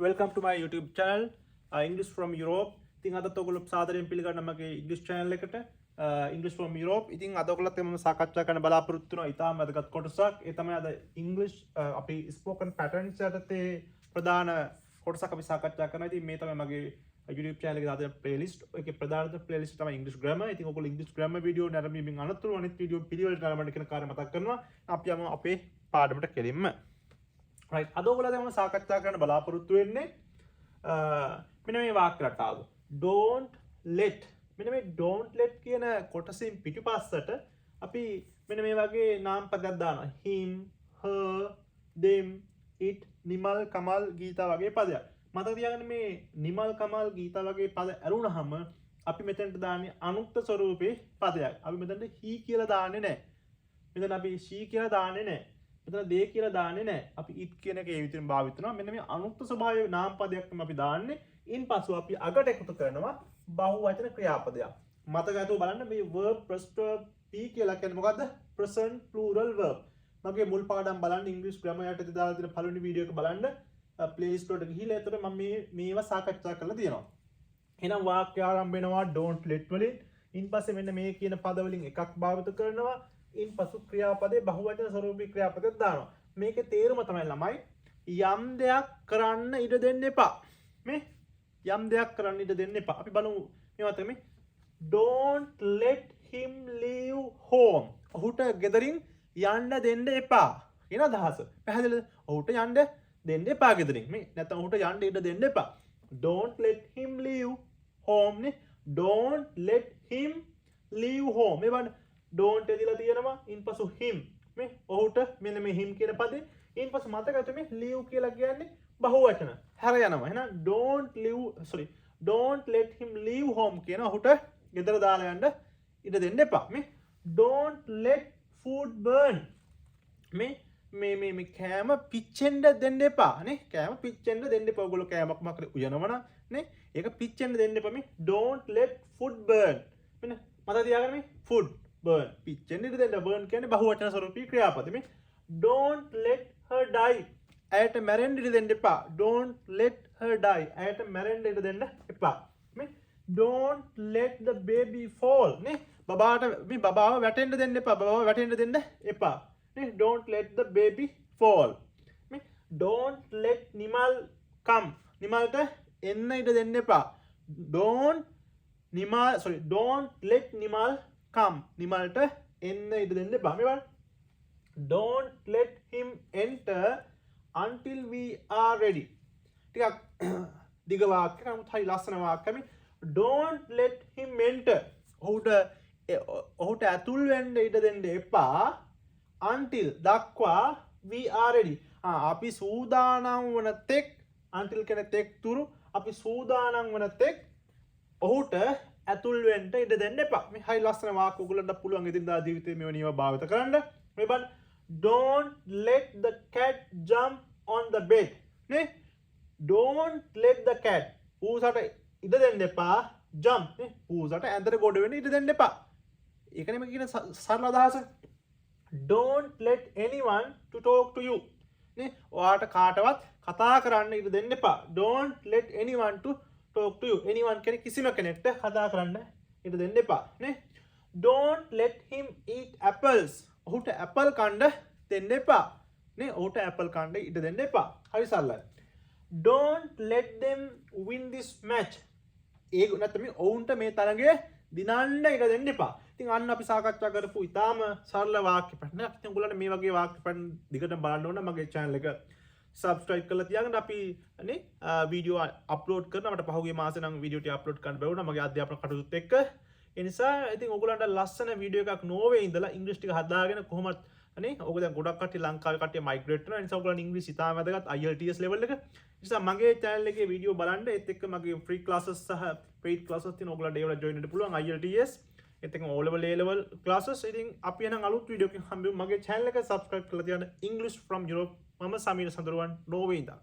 Welcome to my YouTube channel, English from Europe. ඉතින් අදත් ඔයගොල්ලෝ සාදරයෙන් පිළිගන්න මගේ English channel එකට English from Europe. ඉතින් අද ඔයගොල්ලොත් මම සාකච්ඡා කරන්න බලාපොරොත්තු වෙනවා ඉතාම වැදගත් කොටසක්. ඒ තමයි අද English අපි spoken patterns යටතේ ප්‍රධාන කොටසක් අපි සාකච්ඡා කරනවා. ඉතින් මේ තමයි මගේ YouTube channel එකේ දාන playlist. ඒකේ ප්‍රධාන playlist තමයි English grammar. ඉතින් ඔයගොල්ලෝ English grammar video නැරඹීමෙන් අනතුරු අනිත් video පිළිවෙලට නරඹන්න කියන කාර්ය මතක් කරනවා. අපි යමු අපේ පාඩමට කෙලින්ම. right අද ඔයගොල්ලෝ මම සාකච්ඡා කරන්න බලාපොරොත්තු වෙන්නේ මෙන්න මේ වාක්‍ය රටාව don't let මෙන්න මේ don't let කියන කොටසින් පිටිපස්සට අපි මෙන්න මේ වගේ නාම පදයක් දානවා him her them it Nimal Kamal Geetha වගේ පදයක් මතක තියාගන්න මේ නිමල් කමල් ගීතා වගේ පද ඇරුණාම අපි මෙතනට දාන්නේ අනුක්ත ස්වරූපේ පදයක් අපි මෙතනට he කියලා දාන්නේ නැහැ මෙතන අපි she කියලා දාන්නේ නැහැ මෙතන they කියලා දාන්නේ නැහැ. අපි it කියන එක ඒ විදිහෙන් භාවිත කරනවා. මෙන්න මේ අනුක්ත ස්වභාවයේ නාම පදයක් තමයි අපි දාන්නේ. ඉන්පසු අපි අගට එකතු කරනවා බහුවචන ක්‍රියාපදයක්. මතකයතෝ බලන්න මේ verb first verb p කියලා කියන්නේ මොකද්ද? present plural verb. මගේ මුල් පාඩම් බලන්න English grammar යටතේ දාලා තියෙන පළවෙනි වීඩියෝ එක බලන්න playlist එකට ගිහිල්ලා එතකොට මම මේවා සාකච්ඡා කරලා තියෙනවා. එහෙනම් වාක්‍ය ආරම්භ වෙනවා don't let වලින්. ඉන්පස්සේ මෙන්න මේ කියන පද වලින් එකක් භාවිත කරනවා. ඉන්පසු ක්‍රියාපදේ බහුවචන ස්වරූපී ක්‍රියාපදයක් දානවා. මේකේ තේරුම තමයි ළමයි යම් දෙයක් කරන්න ඉඩ දෙන්න එපා. මේ යම් දෙයක් කරන්න ඉඩ දෙන්න එපා. අපි බලමු මේවා තමයි don't let him leave home. ඔහුට ගෙදරින් යන්න දෙන්න එපා. කියන අදහස. පැහැදිලිද? ඔහුට යන්න දෙන්න එපා ගෙදරින්. මේ නැත්නම් ඔහුට යන්න ඉඩ දෙන්න එපා. don't let him leave home නේ. don't let him leave home. මේ බලන්න don't එදිලා තියෙනවා ඉන්පසු him මේ ඔහුට මෙන්න මේ him කියන පදේ ඉන්පසු මතකද මේ leave කියලා කියන්නේ බහුවචන හැර යනවා එහෙනම් don't let him leave home කියන ඔහුට ගෙදර දාලා යන්න ඉඩ දෙන්න එපා මේ don't let food burn මේ කෑම පිච්චෙන්න දෙන්න එපා නේ කෑම පිච්චෙන්න දෙන්න එපා ඔයගොල්ලෝ කෑමක් මකර උයනවනම් නේ ඒක පිච්චෙන්න දෙන්න එපා මේ don't let food burn මෙන්න මතක තියාගන්න මේ food burn පිච්චෙන්න ඉඩ දෙන්න burn කියන්නේ බහුවචන ස්වරූපී ක්‍රියාපද මේ don't let her die ඇයට මැරෙන්න ඉඩ දෙන්න එපා don't let her die ඇයට මැරෙන්න ඉඩ දෙන්න එපා මේ don't let the baby fall නේ බබාට මේ බබාව වැටෙන්න දෙන්න එපා බබාව වැටෙන්න දෙන්න එපා නේ don't let the baby fall මේ don't let නිමල් come නිමල්ට එන්න ඉඩ දෙන්න එපා don't let නිමල් come නිමල්ට එන්න ඉඩ දෙන්න එපා මේ බලන්න don't let him enter until we are ready ටිකක් දිග වාක්‍යයක් නමුත් හරි ලස්සන වාක්‍යයක් මේ don't let him enter ඔහුට ඇතුල් වෙන්න ඉඩ දෙන්න එපා until දක්වා we are ready අපි සූදානම් වන තෙක් until කියන තෙක් තුරු අපි සූදානම් වන තෙක් ඔහුට ඇතුල් වෙන්න ඉඩ දෙන්න එපා. මේ හරි ලස්සන වාක්‍ය ඔයගොල්ලන්ට පුළුවන් ඉදින්දා ජීවිතේ මේව නියම භාවිත කරන්න. මේ බලන්න don't let the cat jump on the bed. නේ don't let the cat ඌසට ඉඩ දෙන්න එපා jump නේ ඌසට ඇඳට ගොඩ වෙන්න ඉඩ දෙන්න එපා. ඒක නෙමෙයි කියන සරල අදහස. don't let anyone to talk to you. නේ ඔයාට කාටවත් කතා කරන්න ඉඩ දෙන්න එපා. don't let anyone to talk to you anyone කෙනෙක් කිසිම කෙනෙක්ට කතා කරන්න ඉඩ දෙන්න එපා නේ don't let him eat apples ඔහුට ඇපල් කන්න දෙන්න එපා නේ ඔහුට ඇපල් කන්න ඉඩ දෙන්න එපා හරි සරලයි don't let them win this match ඒක නැත්නම් ඔවුන්ට මේ තරගය දිනන්න ඉඩ දෙන්න එපා ඉතින් අන්න අපි සාකච්ඡා කරපු ඉතාම සරල වාක්‍ය පැටර්න් අපි ඔයගොල්ලන්ට මේ වගේ වාක්‍ය පැටර්න් දිගටම බලන්න ඕන මගේ channel එක subscribe කරලා තියාගන්න අපි නේ වීඩියෝ අප්ලෝඩ් කරනවා මට පහුගිය මාසේ නම් වීඩියෝ ටික අප්ලෝඩ් කරන්න බැරුණා මගේ අධ්‍යාපන කටයුතුත් එක්ක ඒ නිසා ඉතින් ඔයගොල්ලන්ට ලස්සන වීඩියෝ එකක් නෝවේ ඉඳලා ඉංග්‍රීසි ටික හදාගෙන කොහොමද නේ ඔක දැන් ගොඩක් කට්ටිය ලංකාවේ කට්ටිය මයිග්‍රේට් කරනවා ඒ නිසා ඔයගොල්ලන් ඉංග්‍රීසි ඉතාම වැදගත් IELTS level එක නිසා මගේ channel එකේ වීඩියෝ බලන්න ඒත් එක්ක මගේ free classes සහ paid classes තියෙන ඔයගොල්ලන්ට ඒවල join වෙන්න පුළුවන් IELTS ඒත් එක්ක O level A level classes ඉතින් අපි එහෙනම් අලුත් වීඩියෝ එකකින් හම්බෙමු මගේ channel එක subscribe කරලා තියන්න English from Europe මම සමීර සඳරුවන් නෝර්වේ ඉඳන්